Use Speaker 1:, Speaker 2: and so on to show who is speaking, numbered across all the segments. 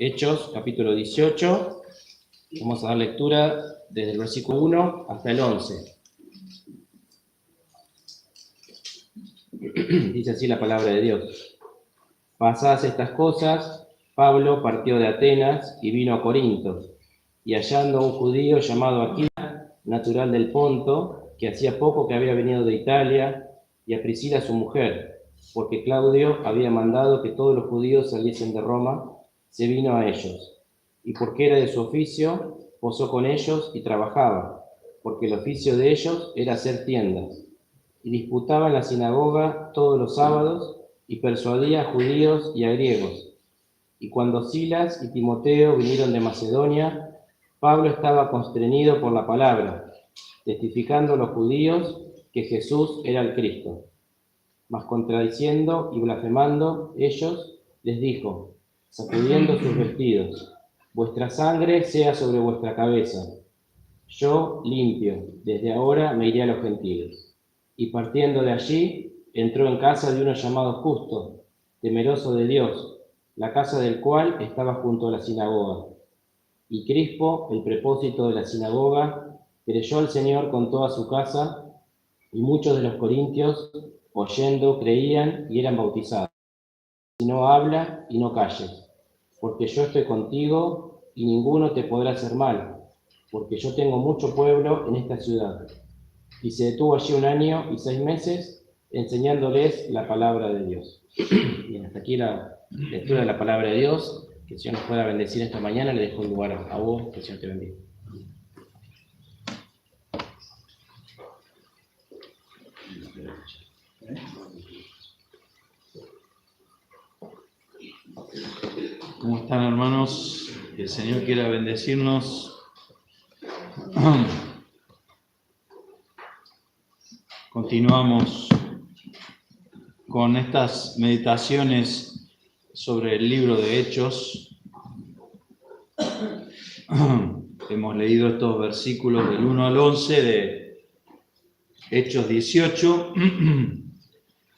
Speaker 1: Hechos, capítulo 18. Vamos a dar lectura desde el versículo 1 hasta el 11. Dice así la palabra de Dios. Pasadas estas cosas, Pablo partió de Atenas y vino a Corinto, y hallando a un judío llamado Aquila, natural del Ponto, que hacía poco que había venido de Italia, y a Priscila su mujer, porque Claudio había mandado que todos los judíos saliesen de Roma, se vino a ellos, y porque era de su oficio, posó con ellos y trabajaba, porque el oficio de ellos era hacer tiendas, y disputaba en la sinagoga todos los sábados, y persuadía a judíos y a griegos. Y cuando Silas y Timoteo vinieron de Macedonia, Pablo estaba constreñido por la palabra, testificando a los judíos que Jesús era el Cristo. Mas contradiciendo y blasfemando ellos, les dijo, sacudiendo sus vestidos, vuestra sangre sea sobre vuestra cabeza. Yo, limpio, desde ahora me iré a los gentiles. Y partiendo de allí, entró en casa de uno llamado Justo, temeroso de Dios, la casa del cual estaba junto a la sinagoga. Y Crispo, el prepósito de la sinagoga, creyó al Señor con toda su casa, y muchos de los corintios, oyendo, creían y eran bautizados. Si no habla y no calles, porque yo estoy contigo y ninguno te podrá hacer mal, porque yo tengo mucho pueblo en esta ciudad. Y se detuvo allí 1 año y 6 meses, enseñándoles la palabra de Dios. Bien, hasta aquí la lectura de la palabra de Dios. Que el Señor nos pueda bendecir esta mañana. Le dejo el lugar a vos, que el Señor te bendiga.
Speaker 2: ¿Cómo están, hermanos? Que el Señor quiera bendecirnos. Continuamos con estas meditaciones sobre el libro de Hechos. Hemos leído estos versículos del 1 al 11 de Hechos 18,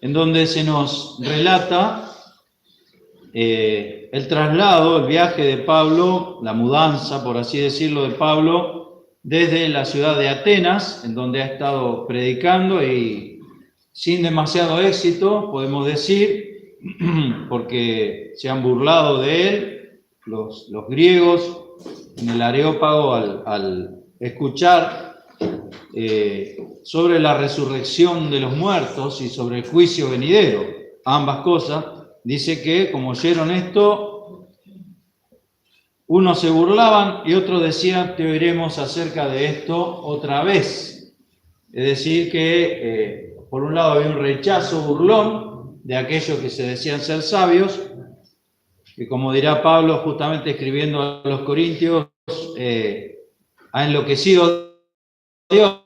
Speaker 2: en donde se nos relata el traslado, el viaje de Pablo, la mudanza, por así decirlo, de Pablo desde la ciudad de Atenas, en donde ha estado predicando y sin demasiado éxito, podemos decir, porque se han burlado de él los griegos en el Areópago al escuchar sobre la resurrección de los muertos y sobre el juicio venidero, ambas cosas. Dice que, como oyeron esto, unos se burlaban y otros decían, te oiremos acerca de esto otra vez. Es decir, que por un lado había un rechazo burlón de aquellos que se decían ser sabios, que como dirá Pablo justamente escribiendo a los Corintios, ha enloquecido Dios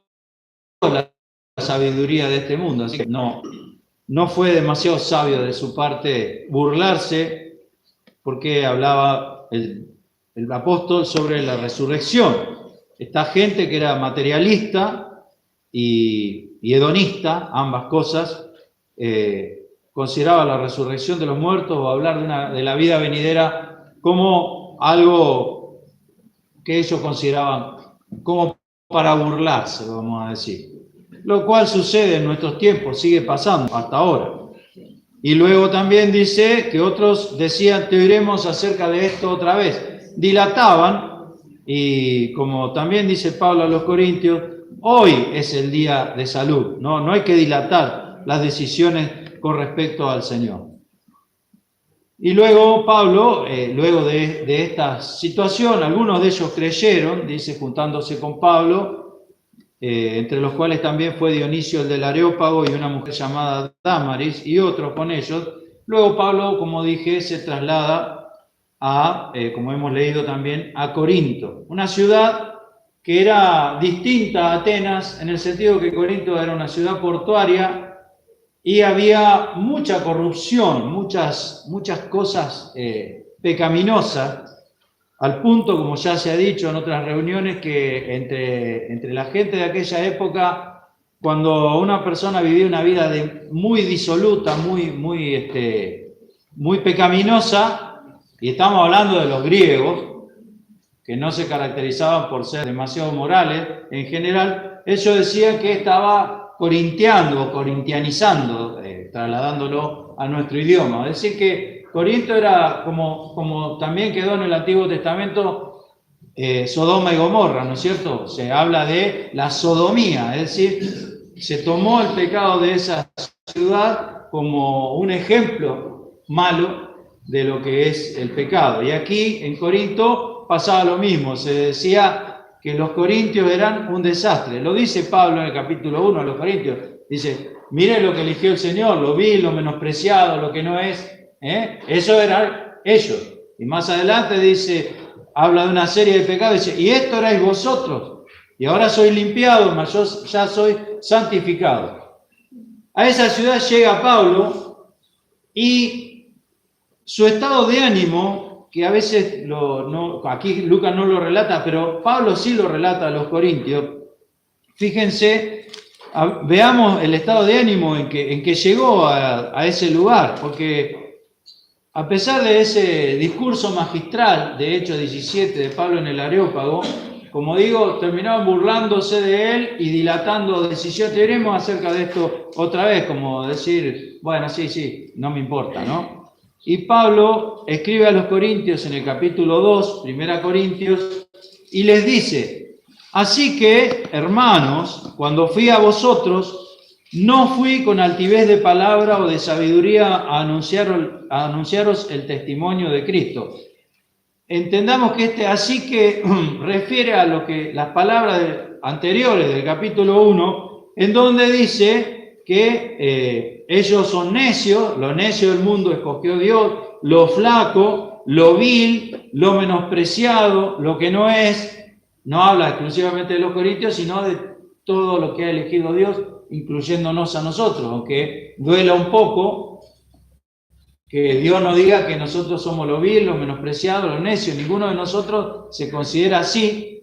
Speaker 2: la sabiduría de este mundo. Así que no fue demasiado sabio de su parte burlarse, porque hablaba el apóstol sobre la resurrección. Esta gente que era materialista y hedonista, ambas cosas, consideraba la resurrección de los muertos o hablar de la vida venidera como algo que ellos consideraban como para burlarse, vamos a decir. Lo cual sucede en nuestros tiempos, sigue pasando hasta ahora. Y luego también dice que otros decían, te oiremos acerca de esto otra vez. Dilataban, y como también dice Pablo a los Corintios, hoy es el día de salud, no hay que dilatar las decisiones con respecto al Señor. Y luego Pablo, luego de esta situación, algunos de ellos creyeron, dice, juntándose con Pablo, entre los cuales también fue Dionisio el del Areópago y una mujer llamada Dámaris y otros con ellos. Luego Pablo, como dije, se traslada a, como hemos leído también, a Corinto, una ciudad que era distinta a Atenas en el sentido que Corinto era una ciudad portuaria y había mucha corrupción, muchas cosas pecaminosas, al punto, como ya se ha dicho en otras reuniones, que entre la gente de aquella época, cuando una persona vivía una vida muy disoluta, muy pecaminosa, y estamos hablando de los griegos, que no se caracterizaban por ser demasiado morales en general, ellos decían que estaba corintiando o corintianizando, trasladándolo a nuestro idioma. Es decir, que Corinto era como también quedó en el Antiguo Testamento, Sodoma y Gomorra, ¿no es cierto? Se habla de la sodomía, es decir, se tomó el pecado de esa ciudad como un ejemplo malo de lo que es el pecado. Y aquí en Corinto pasaba lo mismo, se decía que los corintios eran un desastre. Lo dice Pablo en el capítulo 1 a los corintios, dice, mire lo que eligió el Señor, lo vil, lo menospreciado, lo que no es, eso eran ellos. Y más adelante dice, habla de una serie de pecados, dice, y esto erais vosotros, y ahora soy limpiado, mas yo ya soy santificado. A esa ciudad llega Pablo y su estado de ánimo, que a veces aquí Lucas no lo relata, pero Pablo sí lo relata a los corintios. Fíjense, veamos el estado de ánimo en que llegó a ese lugar, porque a pesar de ese discurso magistral de Hechos 17 de Pablo en el Areópago, como digo, terminaban burlándose de él y dilatando decisiones. Veremos acerca de esto otra vez, como decir, bueno, sí, no me importa, ¿no? Y Pablo escribe a los Corintios en el capítulo 2, 1 Corintios, y les dice, así que, hermanos, cuando fui a vosotros, no fui con altivez de palabra o de sabiduría a anunciaros el testimonio de Cristo. Entendamos que así que refiere a lo que las palabras anteriores del capítulo 1, en donde dice que ellos son necios, lo necio del mundo escogió Dios, lo flaco, lo vil, lo menospreciado, lo que no es. No habla exclusivamente de los corintios, sino de todo lo que ha elegido Dios, incluyéndonos a nosotros, aunque duela un poco que Dios nos diga que nosotros somos lo vil, lo menospreciado, lo necio. Ninguno de nosotros se considera así,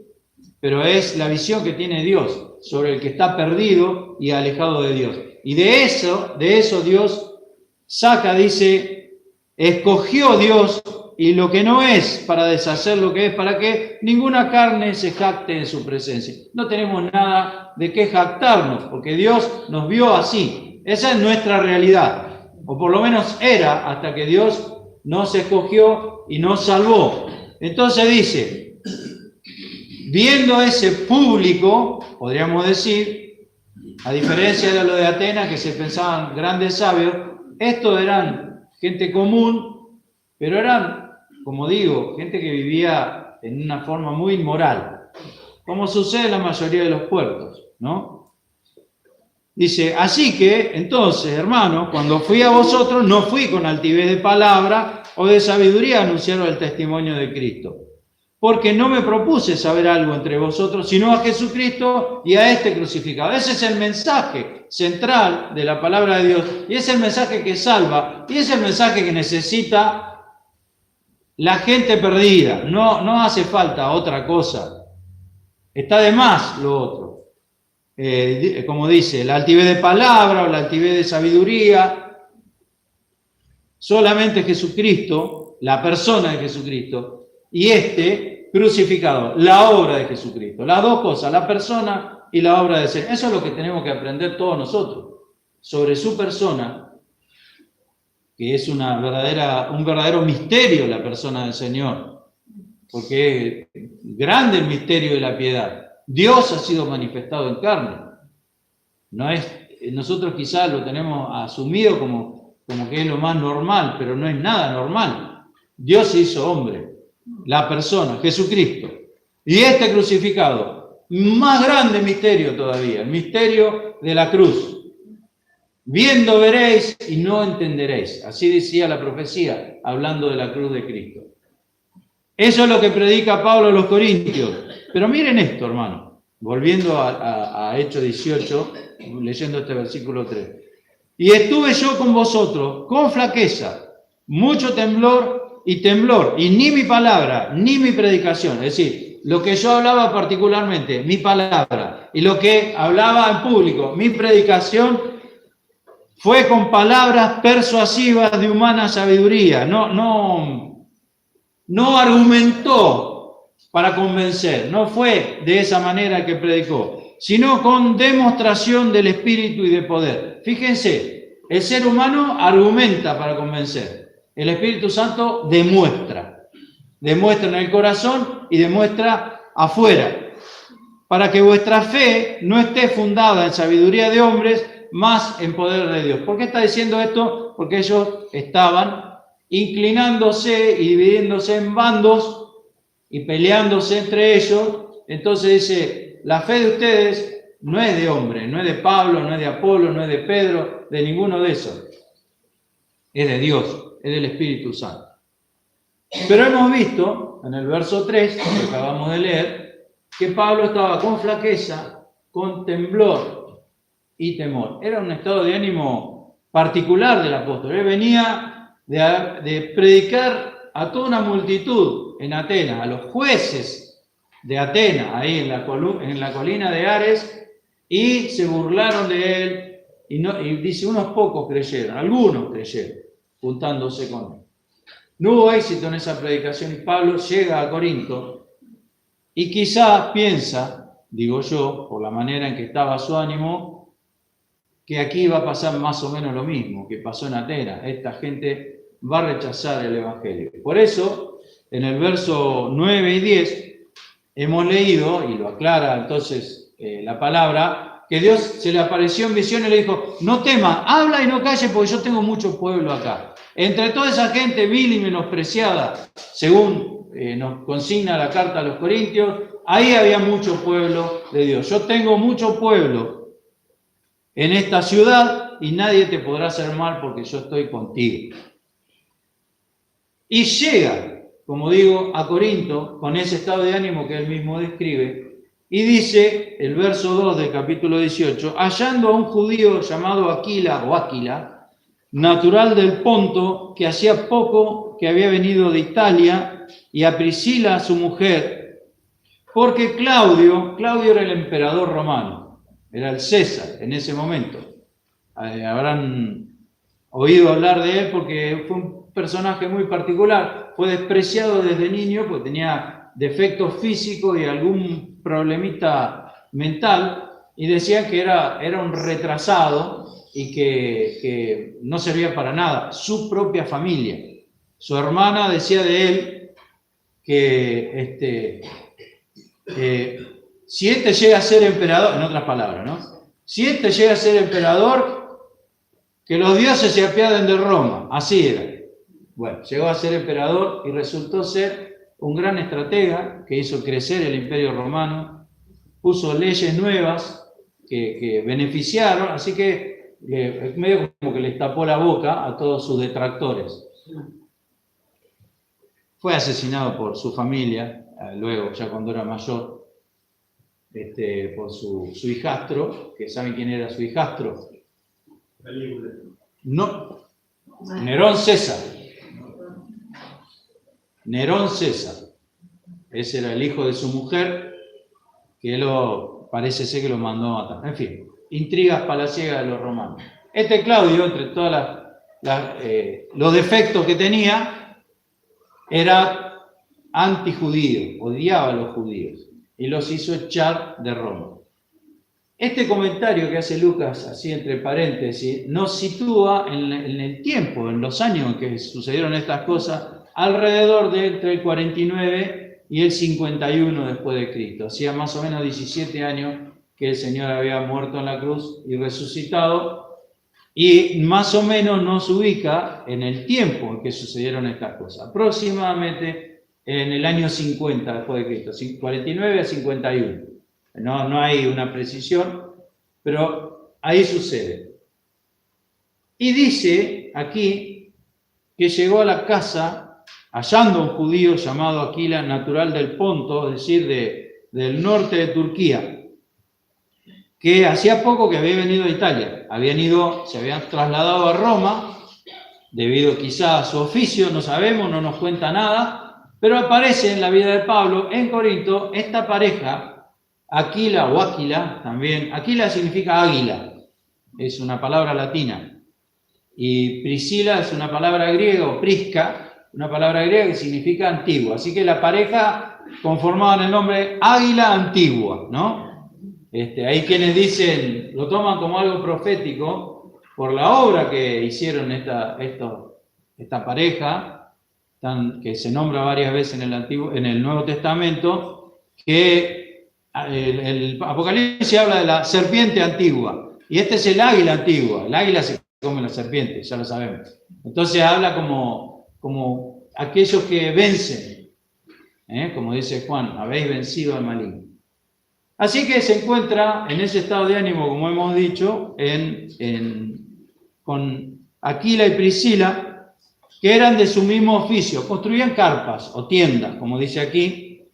Speaker 2: pero es la visión que tiene Dios sobre el que está perdido y alejado de Dios. Y de eso Dios saca, dice, escogió Dios y lo que no es para deshacer lo que es, para que ninguna carne se jacte en su presencia. No tenemos nada de qué jactarnos, porque Dios nos vio así. Esa es nuestra realidad. O por lo menos era, hasta que Dios nos escogió y nos salvó. Entonces dice, viendo ese público, podríamos decir, a diferencia de lo de Atenas, que se pensaban grandes sabios, estos eran gente común, pero eran, como digo, gente que vivía en una forma muy inmoral, como sucede en la mayoría de los puertos, ¿no? Dice, así que, entonces, hermanos, cuando fui a vosotros, no fui con altivez de palabra o de sabiduría a anunciaros el testimonio de Cristo, porque no me propuse saber algo entre vosotros, sino a Jesucristo y a este crucificado. Ese es el mensaje central de la palabra de Dios, y es el mensaje que salva, y es el mensaje que necesita la gente perdida. No hace falta otra cosa. Está de más lo otro. Como dice, la altivez de palabra o la altivez de sabiduría. Solamente Jesucristo, la persona de Jesucristo, y este crucificado, la obra de Jesucristo. Las dos cosas, la persona y la obra de Señor. Eso es lo que tenemos que aprender todos nosotros, sobre su persona, que es un verdadero misterio la persona del Señor, porque es grande el misterio de la piedad. Dios ha sido manifestado en carne. Nosotros quizás lo tenemos asumido como que es lo más normal, pero no es nada normal. Dios se hizo hombre, la persona, Jesucristo. Y este crucificado, más grande misterio todavía, el misterio de la cruz. Viendo veréis y no entenderéis. Así decía la profecía, hablando de la cruz de Cristo. Eso es lo que predica Pablo a los Corintios. Pero miren esto, hermano, volviendo a Hechos 18, leyendo este versículo 3. Y estuve yo con vosotros con flaqueza, mucho temblor, y ni mi palabra, ni mi predicación, es decir, lo que yo hablaba particularmente, mi palabra, y lo que hablaba en público, mi predicación, fue con palabras persuasivas de humana sabiduría, no no argumentó para convencer, no fue de esa manera que predicó, sino con demostración del Espíritu y de poder. Fíjense, el ser humano argumenta para convencer, el Espíritu Santo demuestra en el corazón y demuestra afuera, para que vuestra fe no esté fundada en sabiduría de hombres, más en poder de Dios. ¿Por qué está diciendo esto? Porque ellos estaban inclinándose y dividiéndose en bandos y peleándose entre ellos. Entonces dice, la fe de ustedes no es de hombre, no es de Pablo, no es de Apolo, no es de Pedro, de ninguno de esos. Es de Dios, es del Espíritu Santo. Pero hemos visto en el verso 3, que acabamos de leer, que Pablo estaba con flaqueza, con temblor y temor. Era un estado de ánimo particular del apóstol. Él venía de predicar a toda una multitud en Atenas, a los jueces de Atenas, ahí en la colina de Ares, y se burlaron de él, y dice, unos pocos creyeron, algunos creyeron, juntándose con él. No hubo éxito en esa predicación y Pablo llega a Corinto y quizás piensa, digo yo, por la manera en que estaba su ánimo, que aquí va a pasar más o menos lo mismo que pasó en Atenas. Esta gente va a rechazar el Evangelio. Por eso, en el verso 9 y 10, hemos leído, y lo aclara entonces la palabra, que Dios se le apareció en visión y le dijo, no temas, habla y no calles porque yo tengo mucho pueblo acá. Entre toda esa gente vil y menospreciada, según nos consigna la carta a los Corintios, ahí había mucho pueblo de Dios. Yo tengo mucho pueblo en esta ciudad y nadie te podrá hacer mal porque yo estoy contigo. Y llega, como digo, a Corinto con ese estado de ánimo que él mismo describe y dice, el verso 2 del capítulo 18, hallando a un judío llamado Aquila, natural del Ponto, que hacía poco que había venido de Italia, y a Priscila, su mujer, porque Claudio era el emperador romano, era el César en ese momento. Habrán oído hablar de él porque fue un personaje muy particular, fue despreciado desde niño porque tenía defectos físicos y algún problemita mental, y decían que era un retrasado y que no servía para nada. Su propia familia, su hermana decía de él que si este llega a ser emperador, en otras palabras, ¿no? Si este llega a ser emperador, que los dioses se apiaden de Roma. Así era. Bueno, llegó a ser emperador y resultó ser un gran estratega que hizo crecer el imperio romano, puso leyes nuevas que beneficiaron, así que medio como que les tapó la boca a todos sus detractores. Fue asesinado por su familia, luego, ya cuando era mayor, por su hijastro, que ¿saben quién era su hijastro? No, Nerón César. Nerón César. Ese era el hijo de su mujer, que parece ser que lo mandó a matar. En fin, intrigas palaciegas de los romanos. Claudio, entre todos los defectos que tenía, era antijudío, odiaba a los judíos y los hizo echar de Roma. Este comentario que hace Lucas, así entre paréntesis, nos sitúa en el tiempo, en los años en que sucedieron estas cosas, alrededor de entre el 49 y el 51 después de Cristo. Hacía más o menos 17 años que el Señor había muerto en la cruz y resucitado, y más o menos nos ubica en el tiempo en que sucedieron estas cosas, aproximadamente en el año 50 después de Cristo, 49 a 51. No hay una precisión, pero ahí sucede. Y dice aquí que llegó a la casa hallando a un judío llamado Aquila, natural del Ponto, es decir, del norte de Turquía, que hacía poco que había venido a Italia. Se habían trasladado a Roma, debido quizá a su oficio, no sabemos, no nos cuenta nada, pero aparece en la vida de Pablo, en Corinto, esta pareja, Aquila o Áquila también. Aquila significa águila, es una palabra latina. Y Priscila es una palabra griega, o prisca, una palabra griega que significa antiguo. Así que la pareja conformaban el nombre Águila Antigua, ¿no? Hay quienes dicen, lo toman como algo profético por la obra que hicieron esta pareja, que se nombra varias veces en el Nuevo Testamento, que el Apocalipsis habla de la serpiente antigua, y este es el águila antigua. El águila se come la serpiente, ya lo sabemos. Entonces habla como aquellos que vencen, como dice Juan, habéis vencido al maligno. Así que se encuentra en ese estado de ánimo, como hemos dicho, con Aquila y Priscila, que eran de su mismo oficio, construían carpas o tiendas, como dice aquí.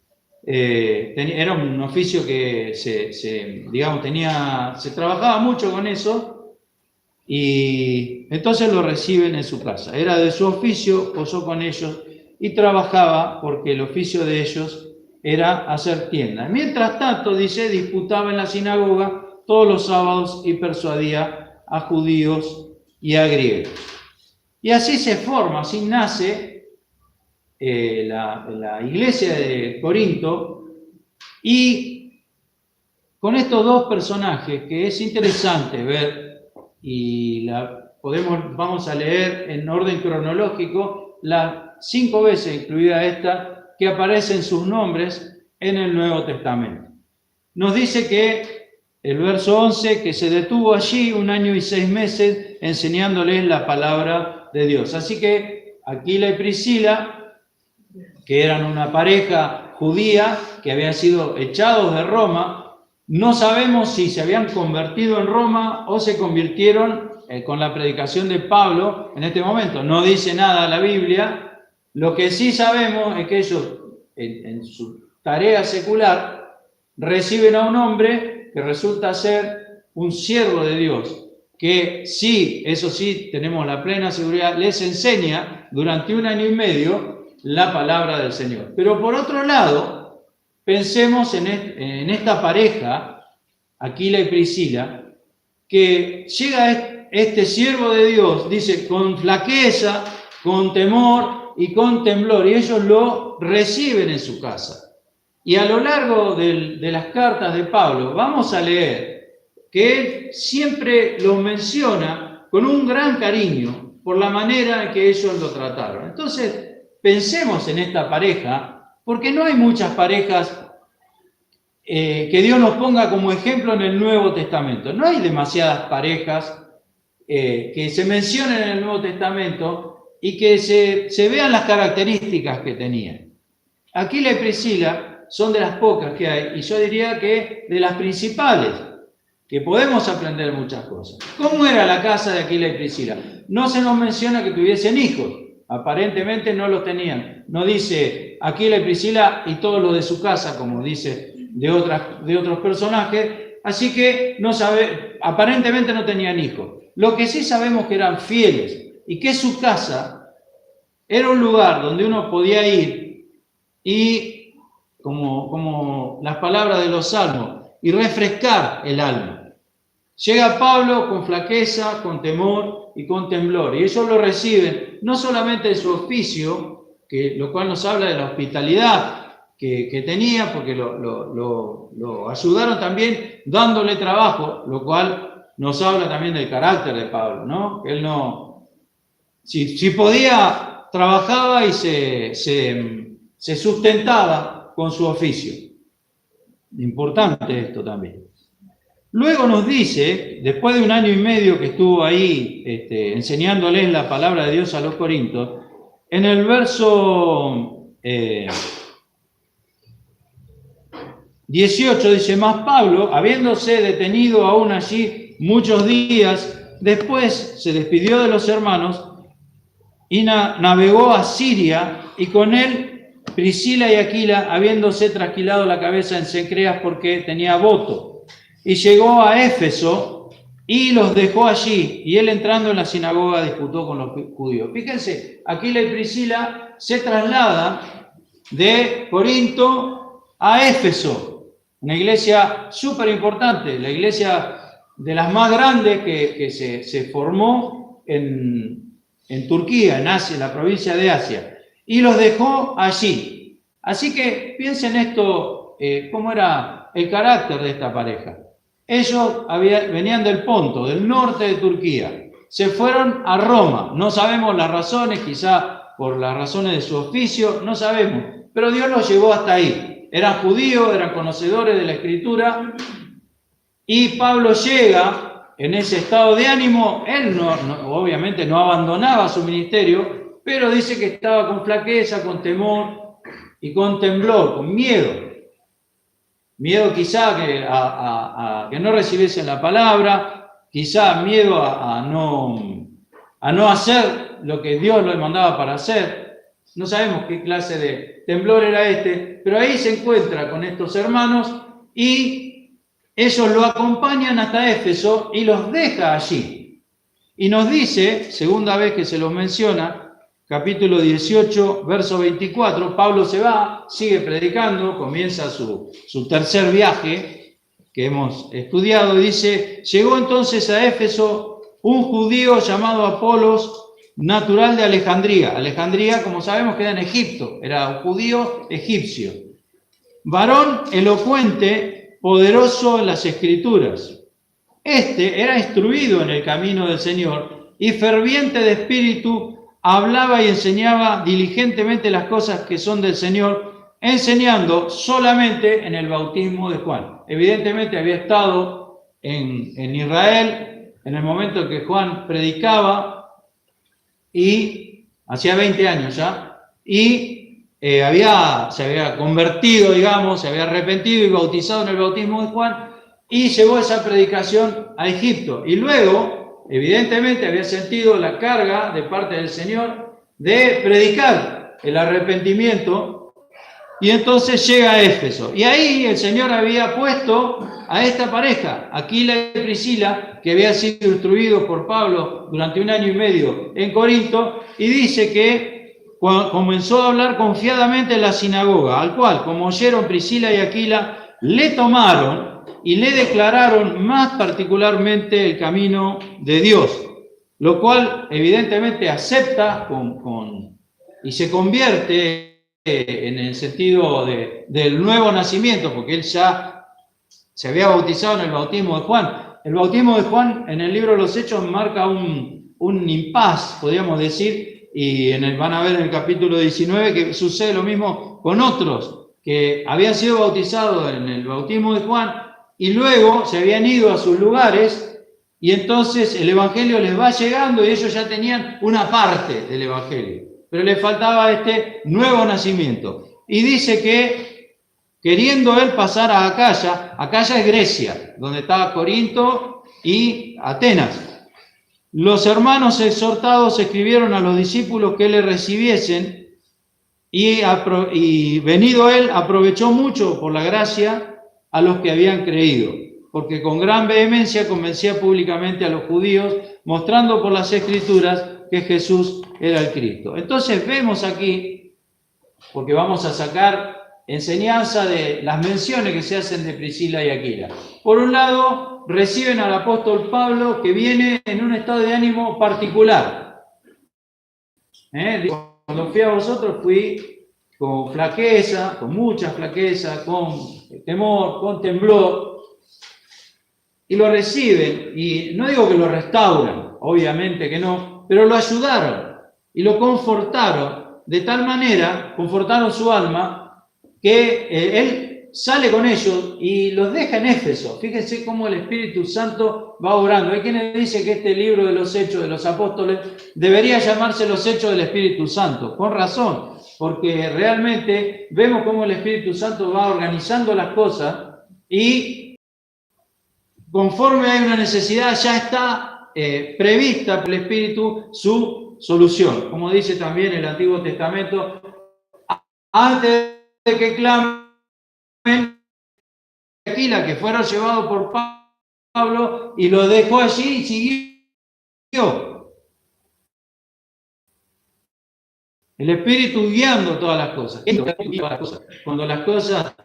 Speaker 2: Era un oficio que se trabajaba mucho con eso, y entonces lo reciben en su casa. Era de su oficio, posó con ellos y trabajaba, porque el oficio de ellos era hacer tiendas. Mientras tanto, dice, disputaba en la sinagoga todos los sábados y persuadía a judíos y a griegos. Y así se forma, así nace la iglesia de Corinto, y con estos dos personajes que es interesante ver, y vamos a leer en orden cronológico las 5 veces, incluida esta, que aparecen sus nombres en el Nuevo Testamento. Nos dice que el verso 11, que se detuvo allí 1 año y 6 meses enseñándoles la palabra de Dios. Así que Aquila y Priscila, que eran una pareja judía que habían sido echados de Roma, no sabemos si se habían convertido en Roma o se convirtieron con la predicación de Pablo en este momento. No dice nada la Biblia. Lo que sí sabemos es que ellos, en su tarea secular, reciben a un hombre que resulta ser un siervo de Dios, que sí, eso sí, tenemos la plena seguridad, les enseña durante 1 año y medio la palabra del Señor. Pero por otro lado, pensemos en esta pareja, Aquila y Priscila, que llega este siervo de Dios, dice, con flaqueza, con temor y con temblor, y ellos lo reciben en su casa. Y a lo largo de las cartas de Pablo vamos a leer que él siempre los menciona con un gran cariño por la manera en que ellos lo trataron. Entonces, pensemos en esta pareja, porque no hay muchas parejas que Dios nos ponga como ejemplo en el Nuevo Testamento. No hay demasiadas parejas que se mencionen en el Nuevo Testamento y que se vean las características que tenían. Aquila y Priscila son de las pocas que hay, y yo diría que de las principales, que podemos aprender muchas cosas. ¿Cómo era la casa de Aquila y Priscila? No se nos menciona que tuviesen hijos, aparentemente no los tenían. No dice Aquila y Priscila y todos los de su casa, como dice de otros personajes, así que aparentemente no tenían hijos. Lo que sí sabemos que eran fieles, y que su casa era un lugar donde uno podía ir y, como las palabras de los salmos, y refrescar el alma. Llega Pablo con flaqueza, con temor y con temblor, y ellos lo reciben no solamente en su oficio, lo cual nos habla de la hospitalidad que tenía, porque lo ayudaron también dándole trabajo, lo cual nos habla también del carácter de Pablo, ¿no? Él no... Si podía, trabajaba y se sustentaba con su oficio. Importante esto también. Luego nos dice, después de 1 año y medio que estuvo ahí enseñándoles la palabra de Dios a los corintios, en el verso 18 dice, mas Pablo, habiéndose detenido aún allí muchos días, después se despidió de los hermanos y navegó a Siria, y con él Priscila y Aquila, habiéndose trasquilado la cabeza en Cencreas porque tenía voto. Y llegó a Éfeso y los dejó allí, y él entrando en la sinagoga disputó con los judíos. Fíjense, Aquila y Priscila se trasladan de Corinto a Éfeso, una iglesia súper importante, la iglesia de las más grandes que se formó en Turquía, en Asia, en la provincia de Asia. y los dejó allí. Así que piensen esto, cómo era el carácter de esta pareja. Ellos venían del Ponto, del norte de Turquía. Se fueron a Roma. No sabemos las razones, quizá por las razones de su oficio, no sabemos. Pero Dios los llevó hasta ahí. Eran judíos, eran conocedores de la Escritura. Y Pablo llega en ese estado de ánimo. Él obviamente no abandonaba su ministerio, pero dice que estaba con flaqueza, con temor y con temblor, con miedo. Miedo quizá a que no recibiesen la palabra, quizá miedo a no hacer lo que Dios le mandaba para hacer. No sabemos qué clase de temblor era pero ahí se encuentra con estos hermanos y ellos lo acompañan hasta Éfeso y los deja allí. Y nos dice, segunda vez que se los menciona, capítulo 18, verso 24, Pablo se va, sigue predicando, comienza su tercer viaje que hemos estudiado, y dice: llegó entonces a Éfeso un judío llamado Apolos, natural de Alejandría. Alejandría, como sabemos, queda en Egipto, era un judío egipcio. Varón elocuente, poderoso en las Escrituras. Este era instruido en el camino del Señor y ferviente de espíritu, hablaba y enseñaba diligentemente las cosas que son del Señor, enseñando solamente en el bautismo de Juan. Evidentemente había estado en Israel en el momento en que Juan predicaba, y hacía 20 años ya, y se había convertido, digamos, se había arrepentido y bautizado en el bautismo de Juan, y llevó esa predicación a Egipto. Y luego, evidentemente, había sentido la carga de parte del Señor de predicar el arrepentimiento, y entonces llega a Éfeso. Y ahí el Señor había puesto a esta pareja, Aquila y Priscila, que había sido instruidos por Pablo durante 1 año y medio en Corinto, y dice que comenzó a hablar confiadamente en la sinagoga, al cual, como oyeron Priscila y Aquila, le tomaron y le declararon más particularmente el camino de Dios, lo cual evidentemente acepta y se convierte en el sentido del nuevo nacimiento, porque él ya se había bautizado en el bautismo de Juan. El bautismo de Juan en el libro de los Hechos marca un impas, podríamos decir, y van a ver en el capítulo 19 que sucede lo mismo con otros que habían sido bautizados en el bautismo de Juan y luego se habían ido a sus lugares, y entonces el evangelio les va llegando y ellos ya tenían una parte del evangelio, pero les faltaba este nuevo nacimiento. Y dice que queriendo él pasar a Acaya es Grecia, donde estaba Corinto y Atenas, los hermanos exhortados escribieron a los discípulos que le recibiesen, y venido él aprovechó mucho por la gracia a los que habían creído, porque con gran vehemencia convencía públicamente a los judíos, mostrando por las Escrituras que Jesús era el Cristo. Entonces vemos aquí, porque vamos a sacar enseñanza de las menciones que se hacen de Priscila y Aquila. Por un lado, reciben al apóstol Pablo, que viene en un estado de ánimo particular. Cuando fui a vosotros fui con flaqueza, con mucha flaqueza, con temor, con temblor, y lo reciben, y no digo que lo restauran, obviamente que no, pero lo ayudaron y lo confortaron, de tal manera, confortaron su alma, que él sale con ellos y los deja en Éfeso. Fíjense cómo el Espíritu Santo va obrando. Hay quienes dicen que este libro de los Hechos de los Apóstoles debería llamarse los Hechos del Espíritu Santo, con razón, porque realmente vemos cómo el Espíritu Santo va organizando las cosas y conforme hay una necesidad ya está prevista por el Espíritu su solución. Como dice también el Antiguo Testamento, antes de que clamen, Aquila, que fueron llevados por Pablo, y lo dejó allí y siguió. El Espíritu guiando todas las cosas. Cuando las cosas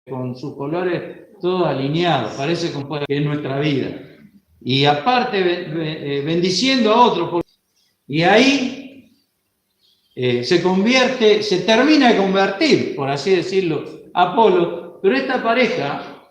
Speaker 2: con sus colores todos alineados, parece que es nuestra vida. Y aparte, bendiciendo a otros. Y ahí se termina de convertir, por así decirlo, Apolo, pero esta pareja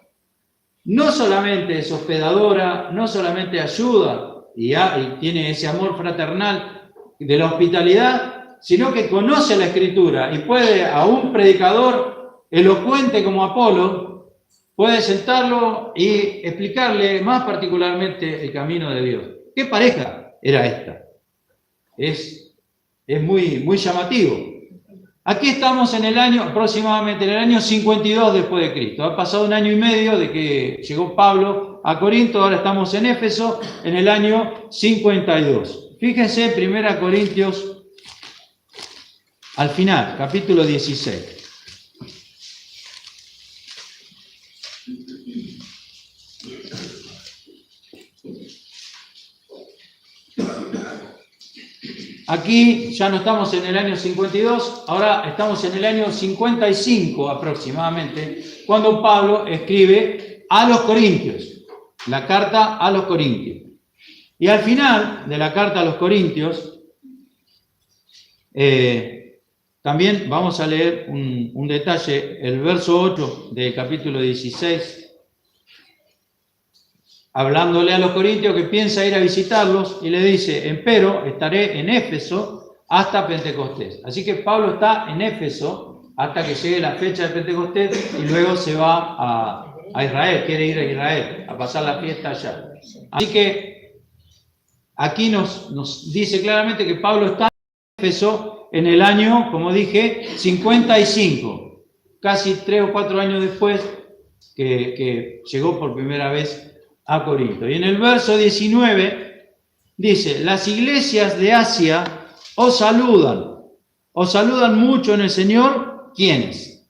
Speaker 2: no solamente es hospedadora, no solamente ayuda y tiene ese amor fraternal de la hospitalidad, sino que conoce la Escritura y puede a un predicador elocuente como Apolo, puede sentarlo y explicarle más particularmente el camino de Dios. ¿Qué pareja era esta? Es muy, muy llamativo. Aquí estamos en el año, aproximadamente en el año 52 después de Cristo. Ha pasado 1 año y medio de que llegó Pablo a Corinto, ahora estamos en Éfeso, en el año 52. Fíjense, 1 Corintios, al final, capítulo 16. Aquí ya no estamos en el año 52, ahora estamos en el año 55 aproximadamente, cuando Pablo escribe a los Corintios, la carta a los Corintios. Y al final de la carta a los Corintios, también vamos a leer un detalle, el verso 8 del capítulo 16, hablándole a los corintios que piensa ir a visitarlos y le dice, empero estaré en Éfeso hasta Pentecostés. Así que Pablo está en Éfeso hasta que llegue la fecha de Pentecostés y luego se va a Israel, quiere ir a Israel, a pasar la fiesta allá. Así que aquí nos dice claramente que Pablo está en Éfeso en el año, como dije, 55, casi 3 o 4 años después que llegó por primera vez a Corinto. Y en el verso 19 dice, las iglesias de Asia os saludan mucho en el Señor. ¿Quiénes?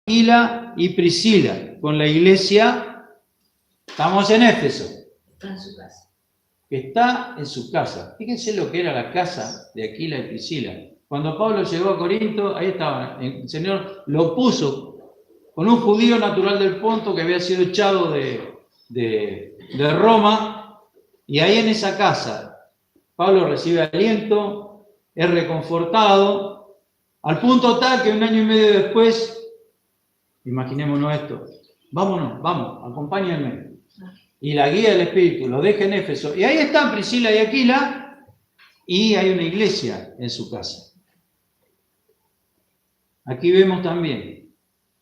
Speaker 2: Aquila y Priscila, con la iglesia, estamos en Éfeso.
Speaker 3: Está en su casa.
Speaker 2: Está en su casa. Fíjense lo que era la casa de Aquila y Priscila. Cuando Pablo llegó a Corinto, ahí estaba, el Señor lo puso con un judío natural del Ponto que había sido echado de Roma, y ahí en esa casa Pablo recibe aliento, es reconfortado, al punto tal que 1 año y medio después, imaginémonos esto, vamos, acompáñenme, y la guía del Espíritu lo deja en Éfeso, y ahí están Priscila y Aquila, y hay una iglesia en su casa. Aquí vemos también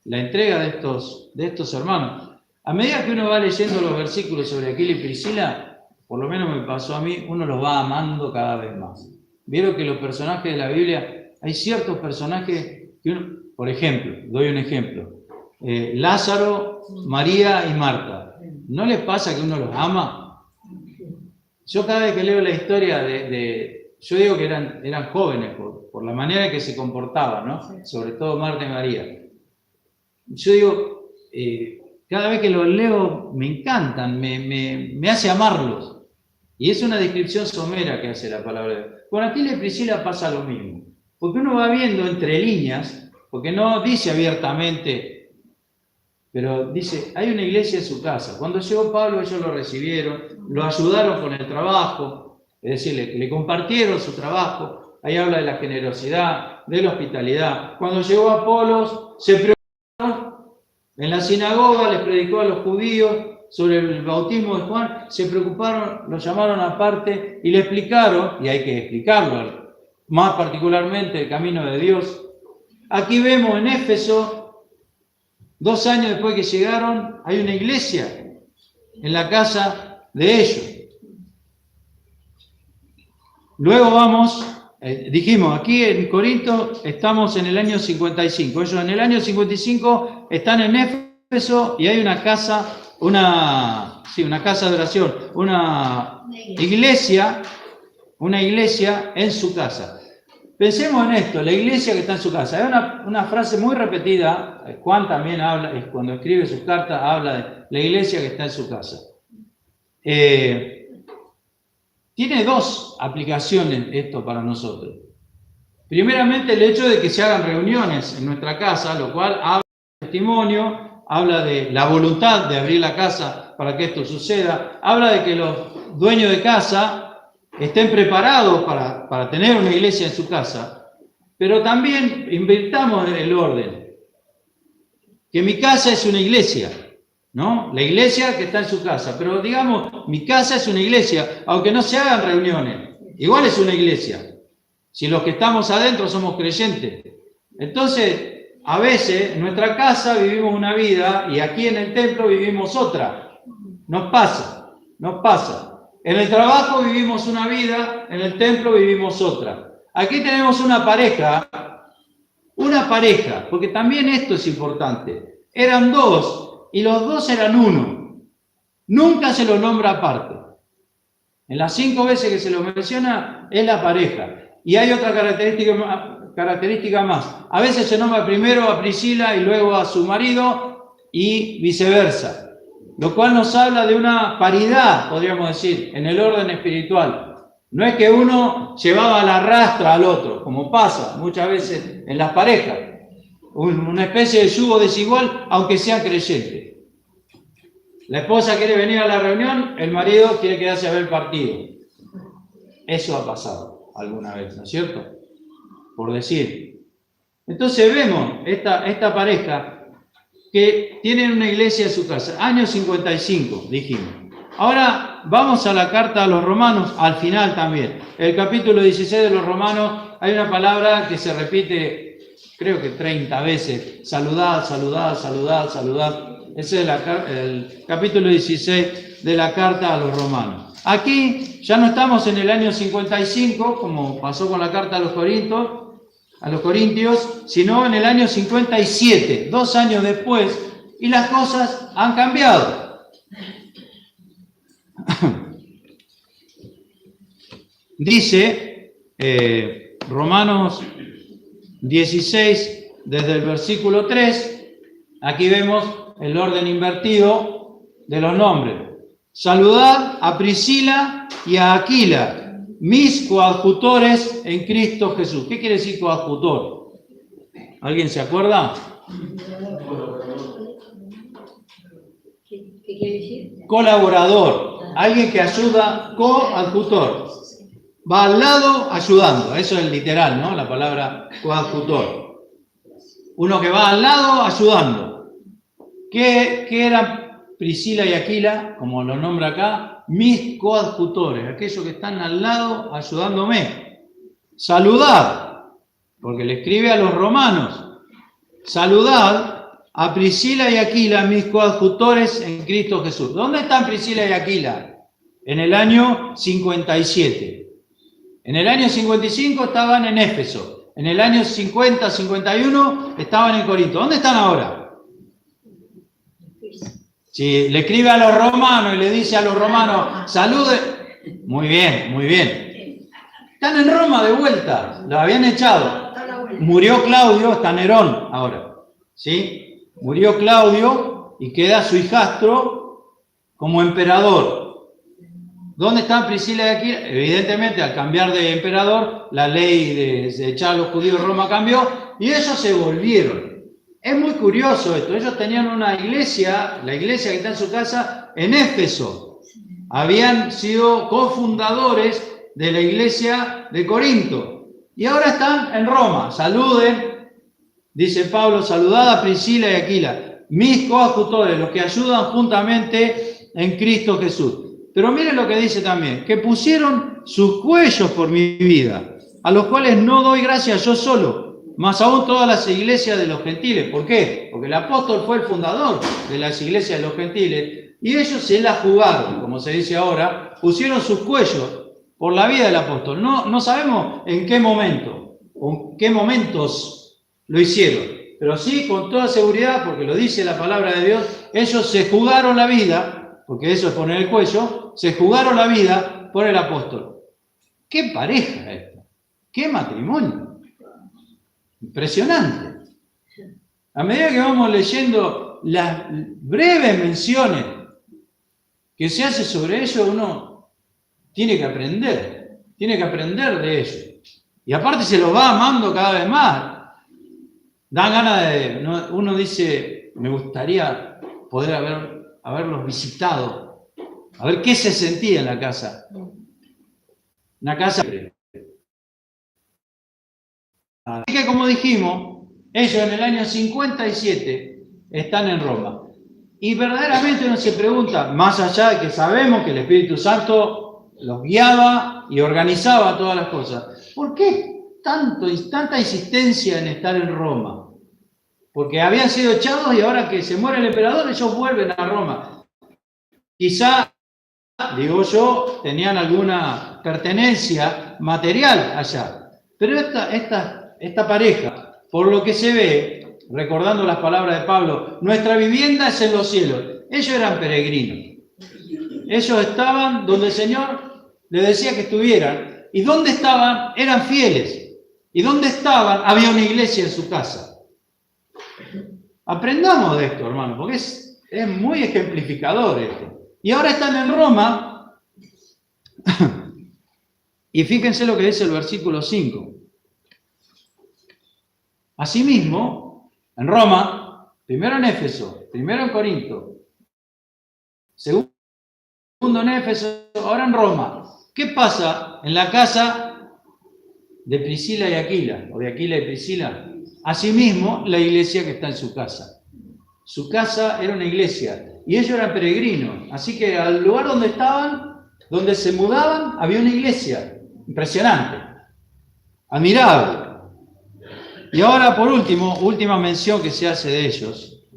Speaker 2: la entrega de estos hermanos. A medida que uno va leyendo los versículos sobre Aquila y Priscila, por lo menos me pasó a mí, uno los va amando cada vez más. Vieron que los personajes de la Biblia, hay ciertos personajes que uno, por ejemplo, doy un ejemplo, Lázaro, María y Marta. ¿No les pasa que uno los ama? Yo cada vez que leo la historia yo digo que eran jóvenes por la manera en que se comportaban, ¿no? Sobre todo Marta y María. Yo digo, cada vez que los leo me encantan, me hace amarlos. Y es una descripción somera que hace la palabra de Dios. Con Aquila y Priscila pasa lo mismo. Porque uno va viendo entre líneas, porque no dice abiertamente, pero dice, hay una iglesia en su casa. Cuando llegó Pablo ellos lo recibieron, lo ayudaron con el trabajo, es decir, le compartieron su trabajo. Ahí habla de la generosidad, de la hospitalidad. Cuando llegó Apolos, se preocuparon. En la sinagoga les predicó a los judíos sobre el bautismo de Juan, se preocuparon, lo llamaron aparte y le explicaron, y hay que explicarlo, más particularmente el camino de Dios. Aquí vemos en Éfeso, 2 años después que llegaron, hay una iglesia en la casa de ellos. Luego vamos, dijimos, aquí en Corinto estamos en el año 55. Ellos en el año 55 están en Éfeso y hay una casa, una casa de oración, una iglesia en su casa. Pensemos en esto, la iglesia que está en su casa. Es una frase muy repetida. Juan también habla, cuando escribe sus cartas, habla de la iglesia que está en su casa. Tiene 2 aplicaciones esto para nosotros. Primeramente, el hecho de que se hagan reuniones en nuestra casa, lo cual habla de testimonio, habla de la voluntad de abrir la casa para que esto suceda, habla de que los dueños de casa estén preparados para tener una iglesia en su casa, pero también invirtamos el orden. Que mi casa es una iglesia, ¿no? La iglesia que está en su casa, pero digamos, mi casa es una iglesia, aunque no se hagan reuniones, igual es una iglesia. Si los que estamos adentro somos creyentes. Entonces, a veces en nuestra casa vivimos una vida y aquí en el templo vivimos otra. Nos pasa. En el trabajo vivimos una vida, en el templo vivimos otra. Aquí tenemos una pareja, porque también esto es importante. Eran dos y los dos eran uno. Nunca se los nombra aparte. En las 5 veces que se lo menciona es la pareja. Y hay otra característica más. A veces se nombra primero a Priscila y luego a su marido y viceversa. Lo cual nos habla de una paridad, podríamos decir, en el orden espiritual. No es que uno llevaba la rastra al otro, como pasa muchas veces en las parejas. Una especie de yugo desigual, aunque sean creyentes. La esposa quiere venir a la reunión, el marido quiere quedarse a ver el partido. Eso ha pasado alguna vez, ¿no es cierto? Por decir. Entonces vemos esta pareja que tienen una iglesia en su casa. Año 55, dijimos. Ahora vamos a la carta a los Romanos, al final también. El capítulo 16 de los Romanos hay una palabra que se repite, creo que 30 veces. Saludad, saludad, saludad, saludad. Ese es el capítulo 16 de la carta a los Romanos. Aquí ya no estamos en el año 55, como pasó con la carta a los Corintios, sino en el año 57, 2 años después, y las cosas han cambiado. Dice Romanos 16, desde el versículo 3, aquí vemos el orden invertido de los nombres. Saludad a Priscila y a Aquila, mis coadjutores en Cristo Jesús. ¿Qué quiere decir coadjutor? ¿Alguien se acuerda?
Speaker 3: ¿Qué quiere decir?
Speaker 2: Colaborador, alguien que ayuda, coadjutor. Va al lado ayudando, eso es literal, ¿no? La palabra coadjutor. Uno que va al lado ayudando. ¿Qué eran Priscila y Aquila, como lo nombra acá? Mis coadjutores, aquellos que están al lado ayudándome. Saludad, porque le escribe a los romanos. Saludad a Priscila y Aquila, mis coadjutores en Cristo Jesús. ¿Dónde están Priscila y Aquila? En el año 57. En el año 55 estaban en Éfeso. En el año 50-51 estaban en Corinto. ¿Dónde están ahora? Si le escribe a los romanos y le dice a los romanos, salude. Muy bien, muy bien. Están en Roma de vuelta. Lo habían echado. Murió Claudio, está Nerón ahora. ¿Sí? Murió Claudio y queda su hijastro como emperador. ¿Dónde están Priscila y Aquila? Evidentemente, al cambiar de emperador, la ley de echar a los judíos de Roma cambió y ellos se volvieron. Es muy curioso esto. Ellos tenían una iglesia, la iglesia que está en su casa, en Éfeso. Habían sido cofundadores de la iglesia de Corinto. Y ahora están en Roma. Saluden, dice Pablo, saludad a Priscila y Aquila, mis coadjutores, los que ayudan juntamente en Cristo Jesús. Pero miren lo que dice también, que pusieron sus cuellos por mi vida, a los cuales no doy gracias yo solo, más aún todas las iglesias de los gentiles. ¿Por qué? Porque el apóstol fue el fundador de las iglesias de los gentiles y ellos se la jugaron, como se dice ahora, pusieron sus cuellos por la vida del apóstol. No sabemos en qué momento, o en qué momentos lo hicieron, pero sí con toda seguridad, porque lo dice la palabra de Dios, ellos se jugaron la vida, porque eso es poner el cuello, se jugaron la vida por el apóstol. ¡Qué pareja esta! ¡Qué matrimonio! Impresionante. A medida que vamos leyendo las breves menciones que se hace sobre ello, uno tiene que aprender de ello. Y aparte se los va amando cada vez más. Dan ganas de... Uno dice, me gustaría poder haberlos visitado, a ver qué se sentía en la casa. Una casa. Así que, como dijimos, ellos en el año 57 están en Roma. Y verdaderamente uno se pregunta, más allá de que sabemos que el Espíritu Santo los guiaba y organizaba todas las cosas, ¿por qué tanta insistencia en estar en Roma? Porque habían sido echados y ahora que se muere el emperador, ellos vuelven a Roma. Quizá, digo yo, tenían alguna pertenencia material allá. Pero esta pareja, por lo que se ve, recordando las palabras de Pablo, nuestra vivienda es en los cielos. Ellos eran peregrinos. Ellos estaban donde el Señor les decía que estuvieran. ¿Y dónde estaban? Eran fieles. ¿Y dónde estaban? Había una iglesia en su casa. Aprendamos de esto, hermano, porque es muy ejemplificador esto. Y ahora están en Roma. Y fíjense lo que dice el versículo 5. Asimismo, en Roma, primero en Éfeso, primero en Corinto, segundo en Éfeso, ahora en Roma. ¿Qué pasa en la casa de Priscila y Aquila, o de Aquila y Priscila? Asimismo, la iglesia que está en su casa. Su casa era una iglesia y ellos eran peregrinos. Así que al lugar donde estaban, donde se mudaban, había una iglesia. Impresionante. Admirable. Y ahora, por último, última mención que se hace de ellos.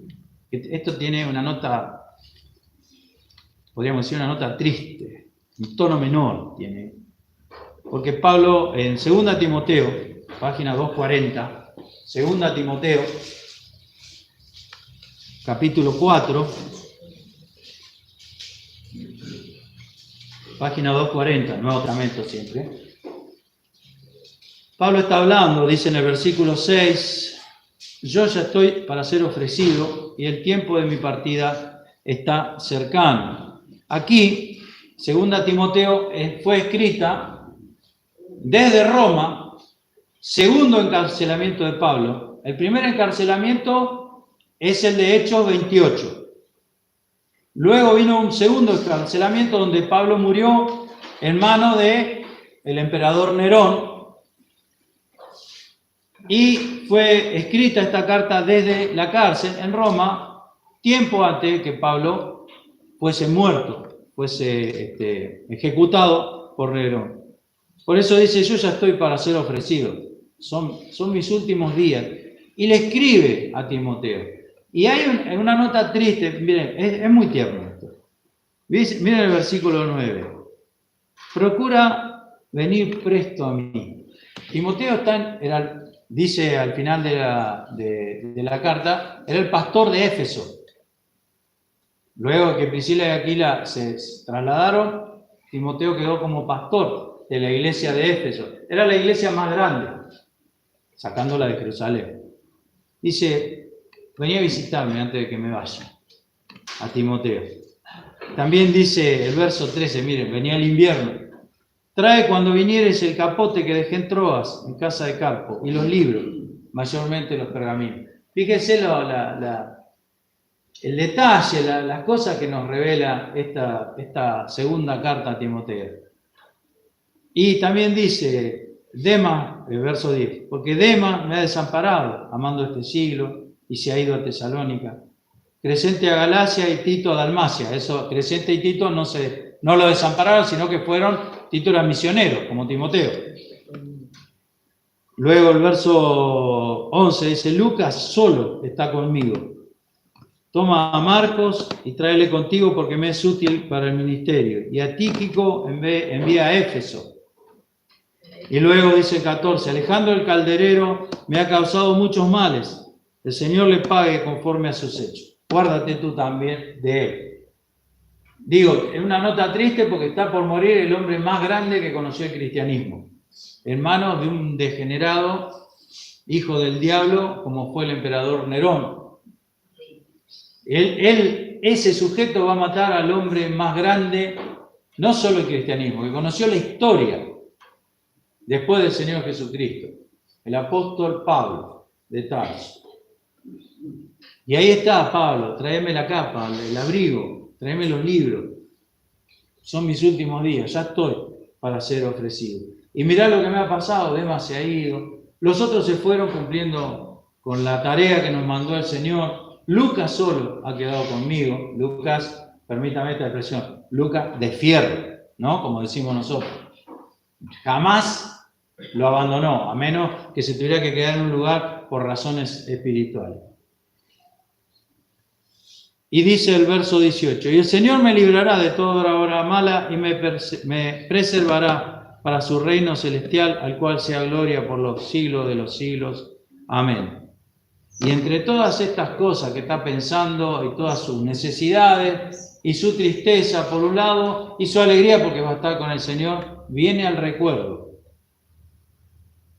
Speaker 2: Esto tiene una nota, podríamos decir una nota triste, un tono menor tiene. Porque Pablo, en 2 Timoteo, página 240, 2 Timoteo, capítulo 4, página 240, Nuevo Testamento siempre. Pablo está hablando, dice en el versículo 6, yo ya estoy para ser ofrecido y el tiempo de mi partida está cercano. Aquí, 2 Timoteo fue escrita desde Roma, segundo encarcelamiento de Pablo. El primer encarcelamiento es el de Hechos 28. Luego vino un segundo encarcelamiento donde Pablo murió en manos del emperador Nerón. Y fue escrita esta carta desde la cárcel en Roma, tiempo antes que Pablo fuese muerto, fuese ejecutado por Nerón. Por eso dice, yo ya estoy para ser ofrecido. Son mis últimos días. Y le escribe a Timoteo. Y hay una nota triste, miren, es muy tierno esto. Miren el versículo 9. Procura venir presto a mí. Timoteo dice al final de la carta, era el pastor de Éfeso. Luego que Priscila y Aquila se trasladaron, Timoteo quedó como pastor de la iglesia de Éfeso. Era la iglesia más grande, sacándola de Jerusalén. Dice, venía a visitarme antes de que me vaya, a Timoteo. También dice el verso 13, miren, venía el invierno. Trae cuando vinieres el capote que dejé en Troas, en casa de Carpo, y los libros, mayormente los pergaminos. Fíjense el detalle, las cosas que nos revela esta segunda carta a Timoteo. Y también dice, Demas, el verso 10, porque Demas me ha desamparado, amando este siglo, y se ha ido a Tesalónica. Crescente a Galacia y Tito a Dalmacia. Eso, Crescente y Tito no lo desampararon, sino que Tito era misionero, como Timoteo. Luego el verso 11 dice, Lucas solo está conmigo. Toma a Marcos y tráele contigo porque me es útil para el ministerio. Y a Tíquico envía a Éfeso. Y luego dice el 14, Alejandro el calderero me ha causado muchos males. El Señor le pague conforme a sus hechos. Guárdate tú también de él. Digo, es una nota triste porque está por morir el hombre más grande que conoció el cristianismo. En manos de un degenerado, hijo del diablo, como fue el emperador Nerón. Ese sujeto va a matar al hombre más grande, no solo el cristianismo, que conoció la historia después del Señor Jesucristo, el apóstol Pablo de Tarso. Y ahí está Pablo, tráeme la capa, el abrigo, tráeme los libros. Son mis últimos días, ya estoy para ser ofrecido. Y mirá lo que me ha pasado, Demas se ha ido. Los otros se fueron cumpliendo con la tarea que nos mandó el Señor. Lucas solo ha quedado conmigo. Lucas, permítame esta expresión, Lucas de fierro, ¿no? Como decimos nosotros. Jamás lo abandonó, a menos que se tuviera que quedar en un lugar por razones espirituales. Y dice el verso 18, y el Señor me librará de toda obra mala y me preservará para su reino celestial, al cual sea gloria por los siglos de los siglos. Amén. Y entre todas estas cosas que está pensando y todas sus necesidades y su tristeza por un lado y su alegría porque va a estar con el Señor, viene al recuerdo.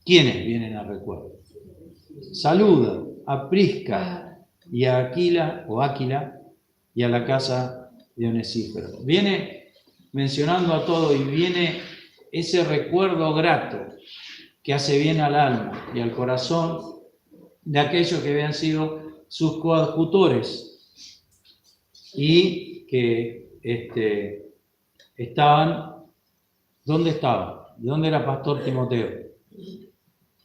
Speaker 2: ¿Quiénes vienen al recuerdo? Saluda a Prisca y a Aquila y a la casa de Onesíforo. Viene mencionando a todo y viene ese recuerdo grato que hace bien al alma y al corazón de aquellos que habían sido sus coadjutores y que estaban, ¿dónde estaba? ¿De dónde era pastor Timoteo?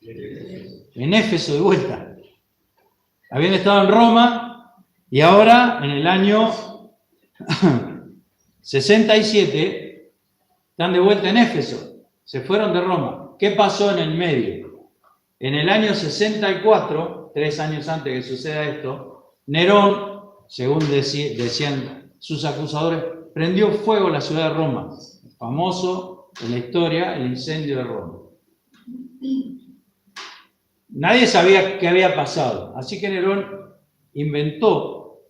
Speaker 2: En Éfeso de vuelta. Habían estado en Roma y ahora en el año 67 están de vuelta en Éfeso. Se fueron de Roma. ¿Qué pasó en el medio? En el año 64, 3 años antes que suceda esto, Nerón, según decían sus acusadores, prendió fuego a la ciudad de Roma. Famoso en la historia, el incendio de Roma. Nadie sabía qué había pasado, así que Nerón inventó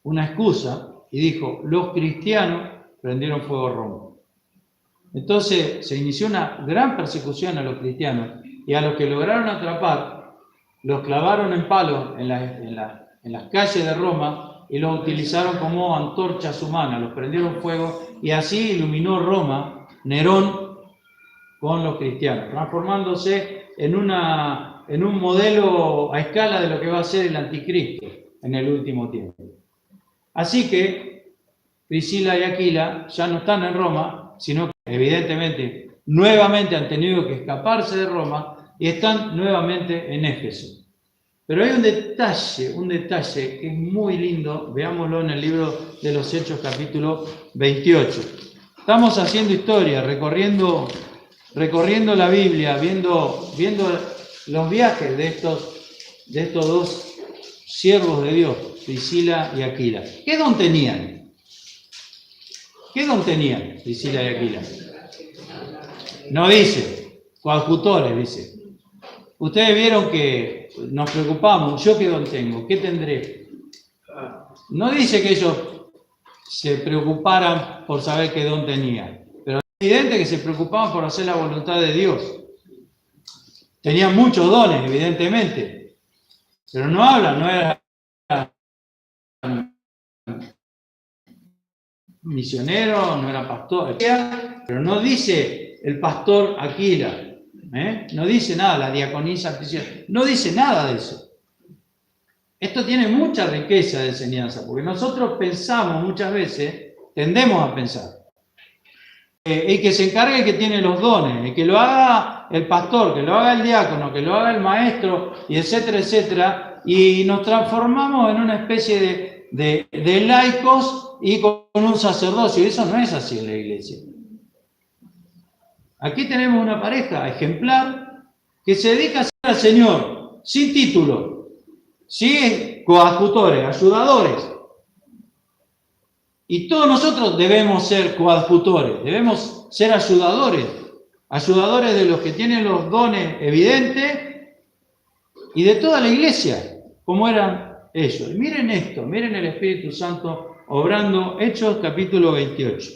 Speaker 2: una excusa y dijo, los cristianos prendieron fuego a Roma. Entonces se inició una gran persecución a los cristianos y a los que lograron atrapar, los clavaron en palos en las calles de Roma y los utilizaron como antorchas humanas, los prendieron fuego y así iluminó Roma, Nerón, con los cristianos, transformándose en un modelo a escala de lo que va a ser el anticristo en el último tiempo. Así que Priscila y Aquila ya no están en Roma, sino que evidentemente nuevamente han tenido que escaparse de Roma y están nuevamente en Éfeso. Pero hay un detalle que es muy lindo, veámoslo en el libro de los Hechos capítulo 28. Estamos haciendo historia, recorriendo la Biblia, viendo los viajes de estos dos siervos de Dios, Priscila y Aquila. ¿Qué don tenían? Priscila y Aquila? No dice, coadjutores, dice. Ustedes vieron que nos preocupamos, ¿yo qué don tengo? ¿Qué tendré? No dice que ellos se preocuparan por saber qué don tenían, pero es evidente que se preocupaban por hacer la voluntad de Dios. Tenían muchos dones, evidentemente, pero no hablan, no eran misioneros, no eran pastores, pero no dice el pastor Aquila, no dice nada, la diaconisa Priscila, no dice nada de eso. Esto tiene mucha riqueza de enseñanza, porque nosotros pensamos muchas veces, tendemos a pensar, el que se encargue el que tiene los dones, el que lo haga el pastor, que lo haga el diácono, que lo haga el maestro, y etcétera, etcétera, y nos transformamos en una especie de laicos y con un sacerdocio. Eso no es así en la iglesia. Aquí tenemos una pareja ejemplar que se dedica a servir al Señor, sin título, sí, coadjutores, ayudadores. Y todos nosotros debemos ser coadjutores, debemos ser ayudadores de los que tienen los dones evidentes y de toda la iglesia, como eran ellos. Y miren esto, miren el Espíritu Santo obrando, Hechos capítulo 28.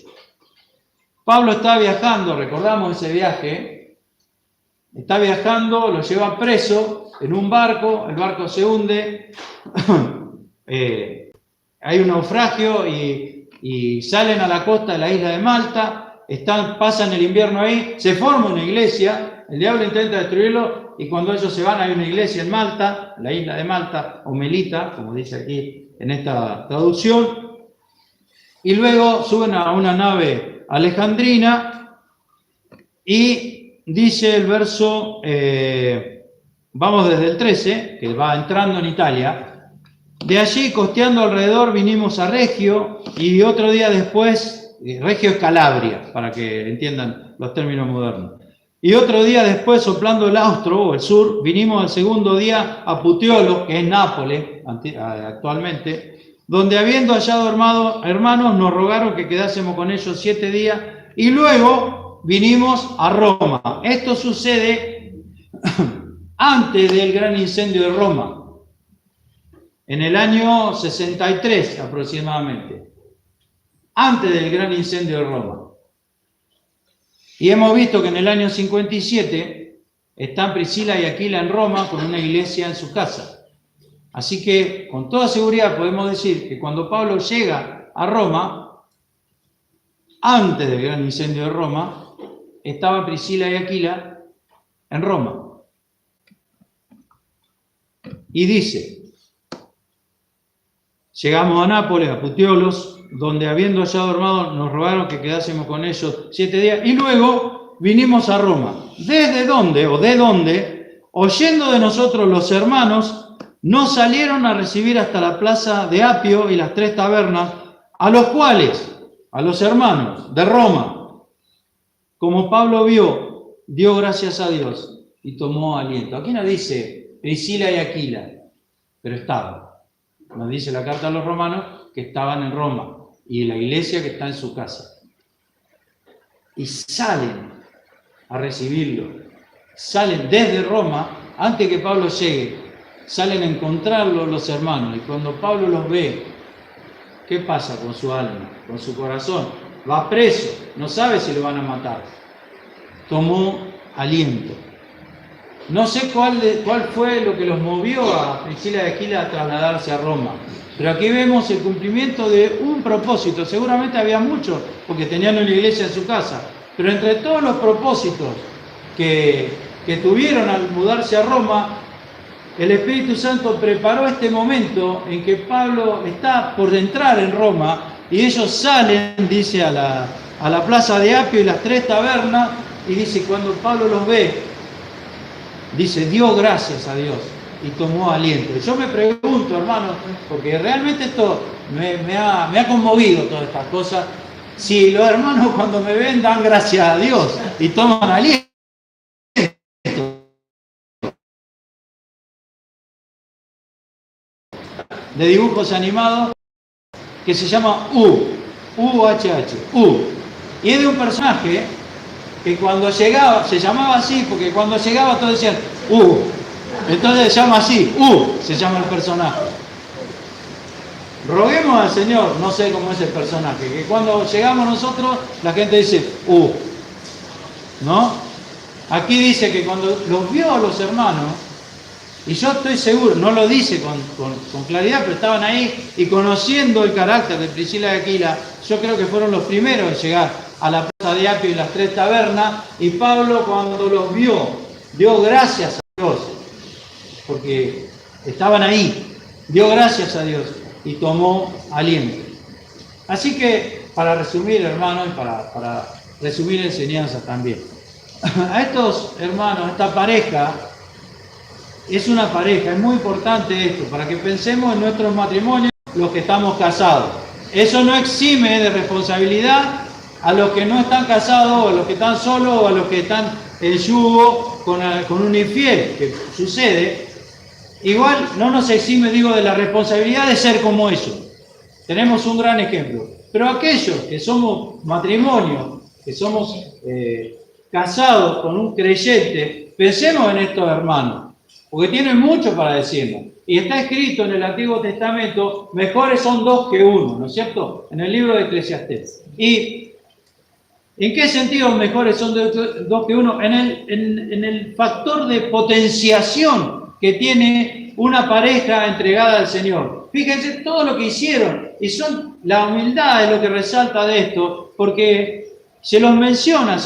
Speaker 2: Pablo está viajando, recordamos ese viaje, está viajando, lo llevan preso en un barco, el barco se hunde, hay un naufragio y salen a la costa de la isla de Malta, pasan el invierno ahí, se forma una iglesia, el diablo intenta destruirlo y cuando ellos se van hay una iglesia en Malta, la isla de Malta, o Melita, como dice aquí en esta traducción, y luego suben a una nave alejandrina Y dice el verso, vamos desde el 13, que va entrando en Italia. De allí, costeando alrededor, vinimos a Regio, y otro día después, Regio es Calabria, para que entiendan los términos modernos. Y otro día después, soplando el austro, o el sur, vinimos al segundo día a Puteoli, que es Nápoles actualmente, donde habiendo hallado hermanos, nos rogaron que quedásemos con ellos 7 días, y luego vinimos a Roma. Esto sucede antes del gran incendio de Roma, en el año 63 aproximadamente, antes del gran incendio de Roma. Y hemos visto que en el año 57 están Priscila y Aquila en Roma con una iglesia en su casa. Así que con toda seguridad podemos decir que cuando Pablo llega a Roma, antes del gran incendio de Roma, estaban Priscila y Aquila en Roma. Y dice, llegamos a Nápoles, a Puteolos, donde habiendo hallado hermanos nos rogaron que quedásemos con ellos 7 días, y luego vinimos a Roma. ¿Desde dónde o de dónde? Oyendo de nosotros los hermanos, nos salieron a recibir hasta la plaza de Apio y las 3 tabernas, a los cuales, a los hermanos de Roma, como Pablo vio, dio gracias a Dios y tomó aliento. Aquí no dice Priscila y Aquila, pero estaban. Nos dice la carta a los romanos que estaban en Roma y la iglesia que está en su casa. Y salen a recibirlo. Salen desde Roma, antes que Pablo llegue, salen a encontrarlo los hermanos. Y cuando Pablo los ve, ¿qué pasa con su alma, con su corazón? Va preso, no sabe si lo van a matar. Tomó aliento. No sé cuál fue lo que los movió a Priscila y Aquila a trasladarse a Roma, pero aquí vemos el cumplimiento de un propósito. Seguramente había muchos, porque tenían una iglesia en su casa, pero entre todos los propósitos que tuvieron al mudarse a Roma, el Espíritu Santo preparó este momento en que Pablo está por entrar en Roma y ellos salen, dice, a la plaza de Apio y las 3 tabernas, y dice, cuando Pablo los ve, dice, dio gracias a Dios y tomó aliento. Yo me pregunto, hermano, porque realmente esto me ha conmovido todas estas cosas, si los hermanos cuando me ven dan gracias a Dios y toman aliento. De dibujos animados que se llama U-H-H, y es de un personaje que cuando llegaba, se llamaba así porque cuando llegaba todos decían entonces se llama así, se llama el personaje. Roguemos al Señor, no sé cómo es el personaje, que cuando llegamos nosotros la gente dice ¿no? Aquí dice que cuando los vio a los hermanos, y yo estoy seguro, no lo dice con claridad, pero estaban ahí y conociendo el carácter de Priscila y Aquila, yo creo que fueron los primeros en llegar a la plaza de Apio y las 3 tabernas, y Pablo cuando los vio, dio gracias a Dios, porque estaban ahí, dio gracias a Dios y tomó aliento. Así que, para resumir, hermanos, y para resumir enseñanzas también, a estos hermanos, esta pareja, es una pareja, es muy importante esto, para que pensemos en nuestros matrimonios, los que estamos casados. Eso no exime de responsabilidad a los que no están casados, o a los que están solos, o a los que están en yugo con un infiel, que sucede. Igual no nos exime, digo, de la responsabilidad de ser como ellos. Tenemos un gran ejemplo. Pero aquellos que somos matrimonio, que somos casados con un creyente, pensemos en estos hermanos, porque tienen mucho para decirnos. Y está escrito en el Antiguo Testamento, mejores son 2 que 1, ¿no es cierto? En el libro de Eclesiastés. ¿Y en qué sentido mejores son 2 que 1? En el factor de potenciación que tiene una pareja entregada al Señor. Fíjense todo lo que hicieron, y la humildad es lo que resalta de esto, porque se los menciona,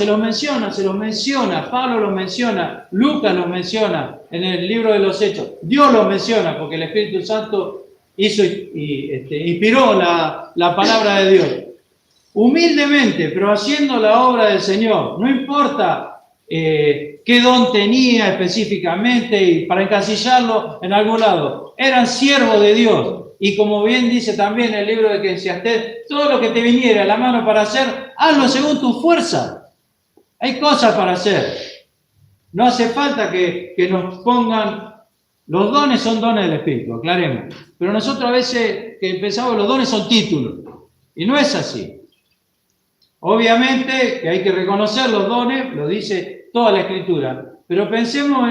Speaker 2: Pablo los menciona, Lucas los menciona en el libro de los Hechos, Dios los menciona porque el Espíritu Santo inspiró la palabra de Dios. Humildemente, pero haciendo la obra del Señor. No importa qué don tenía específicamente y para encasillarlo en algún lado. Eran siervos de Dios. Y como bien dice también el libro de Eclesiastés, todo lo que te viniera a la mano para hacer, hazlo según tu fuerza. Hay cosas para hacer. No hace falta que nos pongan... Los dones son dones del Espíritu, aclaremos. Pero nosotros a veces que pensamos los dones son títulos. Y no es así. Obviamente que hay que reconocer los dones, lo dice toda la Escritura. Pero pensemos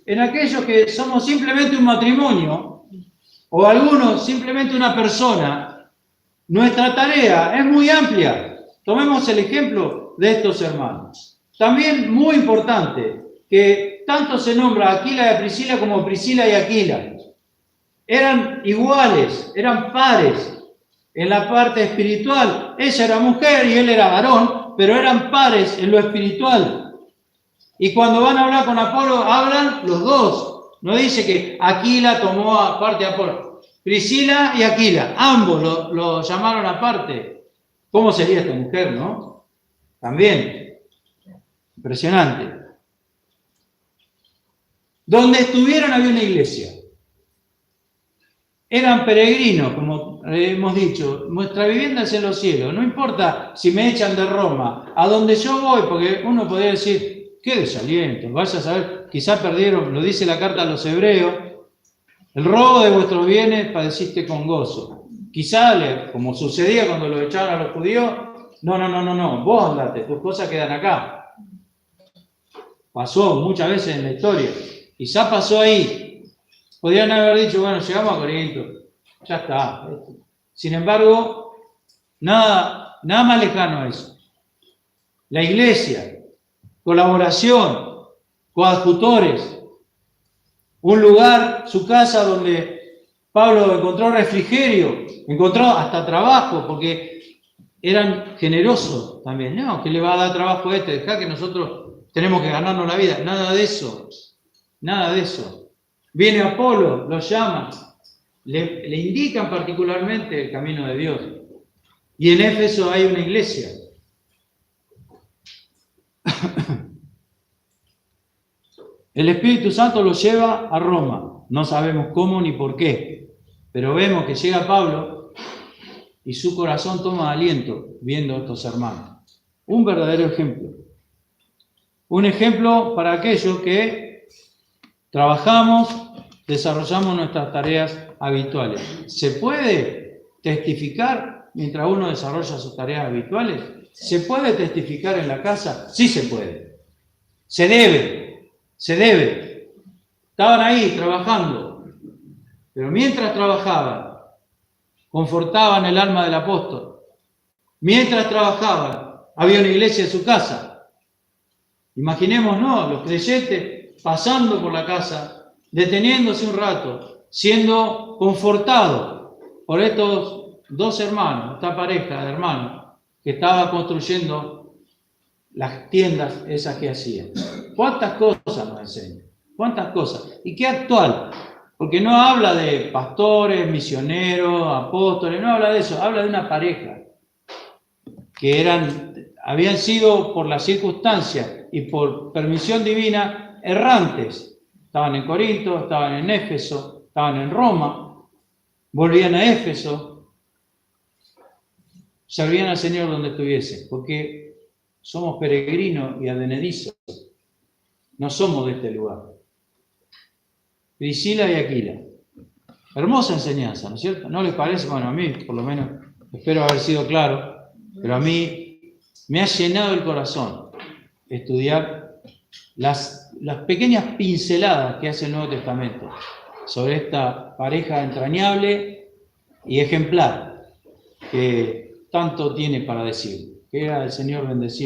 Speaker 2: en aquellos que somos simplemente un matrimonio, o algunos simplemente una persona. Nuestra tarea es muy amplia. Tomemos el ejemplo de estos hermanos. También muy importante, que tanto se nombra a Aquila y a Priscila como Priscila y Aquila. Eran iguales, eran pares en la parte espiritual. Ella era mujer y él era varón, pero eran pares en lo espiritual. Y cuando van a hablar con Apolo, hablan los dos. No dice que Aquila tomó aparte a Apolo. Priscila y Aquila, ambos lo llamaron aparte. ¿Cómo sería esta mujer, no? También. Impresionante. Donde estuvieron había una iglesia. Eran peregrinos, como hemos dicho. Nuestra vivienda es en los cielos. No importa si me echan de Roma. A donde yo voy, porque uno podría decir, qué desaliento. Vaya a saber, quizás perdieron, lo dice la carta a los hebreos, el robo de vuestros bienes padeciste con gozo. Quizá, como sucedía cuando lo echaron a los judíos, no, vos andate, tus cosas quedan acá. Pasó muchas veces en la historia. Quizá pasó ahí. Podrían haber dicho, bueno, llegamos a Corinto, ya está. Sin embargo, nada más lejano a eso. La iglesia, colaboración, coadjutores, un lugar, su casa donde Pablo encontró refrigerio, encontró hasta trabajo, porque eran generosos también. No, que le va a dar trabajo a este, dejá que nosotros tenemos que ganarnos la vida. Nada de eso. Nada de eso. Viene Apolo, lo llaman, le indican particularmente el camino de Dios. Y en Éfeso hay una iglesia. El Espíritu Santo lo lleva a Roma. No sabemos cómo ni por qué. Pero vemos que llega Pablo y su corazón toma aliento viendo a estos hermanos. Un verdadero ejemplo. Un ejemplo para aquellos que trabajamos, desarrollamos nuestras tareas habituales. ¿Se puede testificar mientras uno desarrolla sus tareas habituales? ¿Se puede testificar en la casa? Sí se puede. Se debe. Estaban ahí trabajando. Pero mientras trabajaban, confortaban el alma del apóstol. Mientras trabajaban, había una iglesia en su casa. Imaginémonos, los creyentes pasando por la casa, deteniéndose un rato, siendo confortados por estos dos hermanos, esta pareja de hermanos, que estaba construyendo las tiendas esas que hacían. ¿Cuántas cosas nos enseñan? ¿Cuántas cosas? ¿Y qué actual? Porque no habla de pastores, misioneros, apóstoles, no habla de eso, habla de una pareja que habían sido por las circunstancias y por permisión divina errantes. Estaban en Corinto, estaban en Éfeso, estaban en Roma, volvían a Éfeso, servían al Señor donde estuviesen, porque somos peregrinos y advenedizos, no somos de este lugar. Priscila y Aquila. Hermosa enseñanza, ¿no es cierto? ¿No les parece? Bueno, a mí, por lo menos, espero haber sido claro, pero a mí me ha llenado el corazón estudiar las pequeñas pinceladas que hace el Nuevo Testamento sobre esta pareja entrañable y ejemplar que tanto tiene para decir. Que era el Señor bendecido.